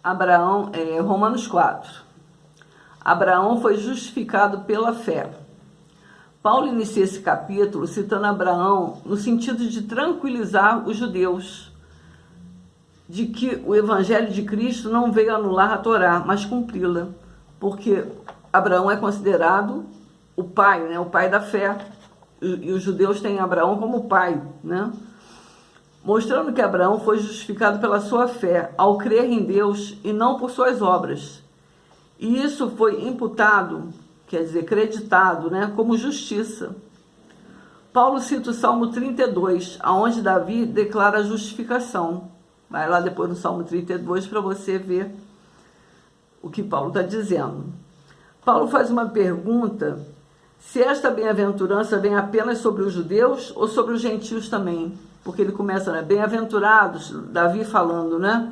Abraão, Romanos 4. Abraão foi justificado pela fé. Paulo inicia esse capítulo citando Abraão no sentido de tranquilizar os judeus, de que o evangelho de Cristo não veio anular a Torá, mas cumpri-la, porque Abraão é considerado o pai, né, o pai da fé, e os judeus têm Abraão como pai, né? Mostrando que Abraão foi justificado pela sua fé, ao crer em Deus e não por suas obras. E isso foi imputado, quer dizer, creditado, né, como justiça. Paulo cita o Salmo 32, onde Davi declara a justificação. Vai lá depois no Salmo 32 para você ver o que Paulo está dizendo. Paulo faz uma pergunta, se esta bem-aventurança vem apenas sobre os judeus ou sobre os gentios também? Porque ele começa, né, bem-aventurados, Davi falando, né?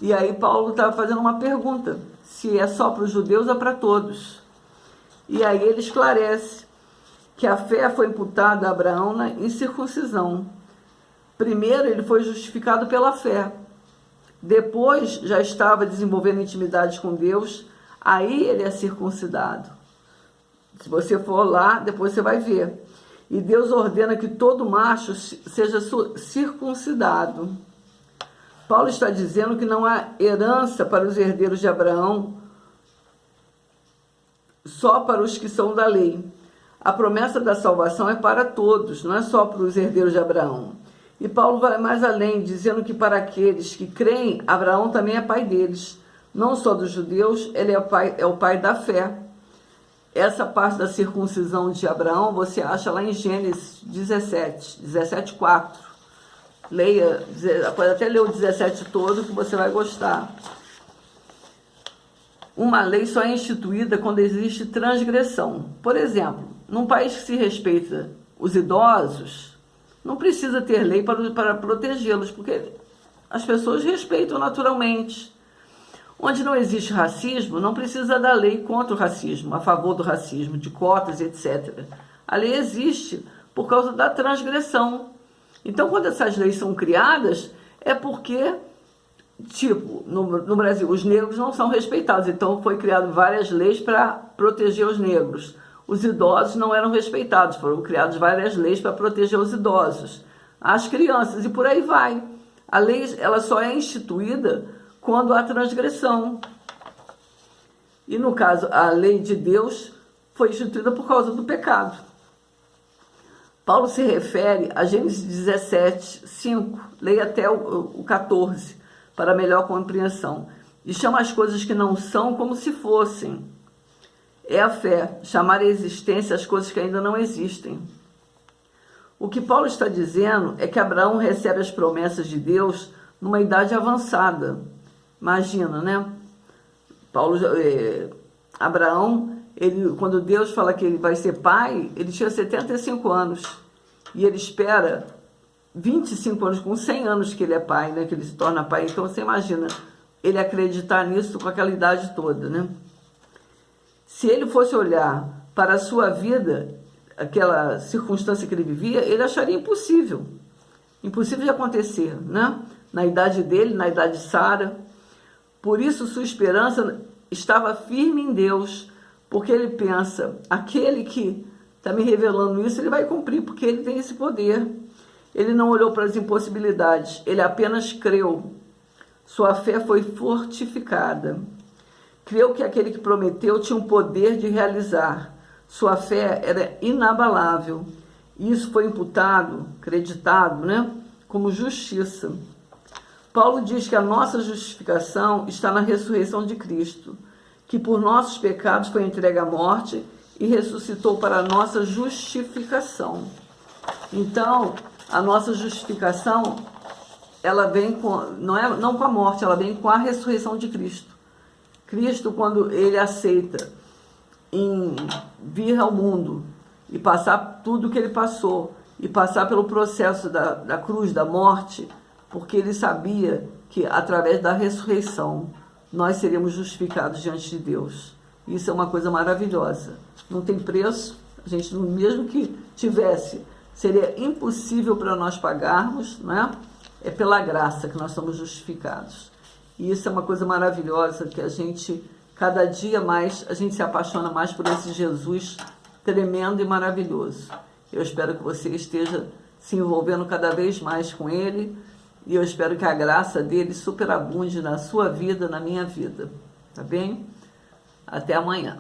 E aí Paulo está fazendo uma pergunta, se é só para os judeus ou para todos. E aí ele esclarece que a fé foi imputada a Abraão na incircuncisão. Primeiro ele foi justificado pela fé. Depois já estava desenvolvendo intimidade com Deus, aí ele é circuncidado. Se você for lá, depois você vai ver. E Deus ordena que todo macho seja circuncidado. Paulo está dizendo que não há herança para os herdeiros de Abraão, só para os que são da lei. A promessa da salvação é para todos, não é só para os herdeiros de Abraão. E Paulo vai mais além, dizendo que para aqueles que creem, Abraão também é pai deles. Não só dos judeus, ele é o pai da fé. Essa parte da circuncisão de Abraão você acha lá em Gênesis 17:4. Leia, pode até ler o 17 todo que você vai gostar. Uma lei só é instituída quando existe transgressão. Por exemplo, num país que se respeita os idosos, não precisa ter lei para protegê-los, porque as pessoas respeitam naturalmente. Onde não existe racismo, não precisa da lei contra o racismo, a favor do racismo, de cotas, etc. A lei existe por causa da transgressão. Então, quando essas leis são criadas, é porque, tipo, no Brasil, os negros não são respeitados. Então, foi criado várias leis para proteger os negros. Os idosos não eram respeitados, foram criadas várias leis para proteger os idosos. As crianças, e por aí vai. A lei, ela só é instituída quando há transgressão. E no caso, a lei de Deus foi instituída por causa do pecado. Paulo se refere a Gênesis 17:5, leia até o 14, para melhor compreensão. E chama as coisas que não são como se fossem. É a fé, chamar a existência as coisas que ainda não existem. O que Paulo está dizendo é que Abraão recebe as promessas de Deus numa idade avançada. Imagina, né? Abraão, quando Deus fala que ele vai ser pai, ele tinha 75 anos. E ele espera 25 anos, com 100 anos que ele é pai, né? Que ele se torna pai. Então você imagina ele acreditar nisso com aquela idade toda, né? Se ele fosse olhar para a sua vida, aquela circunstância que ele vivia, ele acharia impossível. Impossível de acontecer, né? Na idade dele, na idade de Sara. Por isso, sua esperança estava firme em Deus, porque ele pensa, aquele que está me revelando isso, ele vai cumprir, porque ele tem esse poder. Ele não olhou para as impossibilidades, ele apenas creu. Sua fé foi fortificada. Creu que aquele que prometeu tinha o poder de realizar. Sua fé era inabalável. E isso foi imputado, creditado, né, como justiça. Paulo diz que a nossa justificação está na ressurreição de Cristo, que por nossos pecados foi entregue à morte e ressuscitou para a nossa justificação. Então, a nossa justificação, ela vem não com a morte, ela vem com a ressurreição de Cristo. Cristo, quando ele aceita em vir ao mundo e passar tudo o que ele passou, e passar pelo processo da cruz, da morte, porque ele sabia que através da ressurreição nós seríamos justificados diante de Deus. Isso é uma coisa maravilhosa. Não tem preço, a gente, mesmo que tivesse, seria impossível para nós pagarmos, né? É pela graça que nós somos justificados. E isso é uma coisa maravilhosa, que a gente, cada dia mais, a gente se apaixona mais por esse Jesus tremendo e maravilhoso. Eu espero que você esteja se envolvendo cada vez mais com Ele, e eu espero que a graça dele superabunde na sua vida, na minha vida. Tá bem? Até amanhã.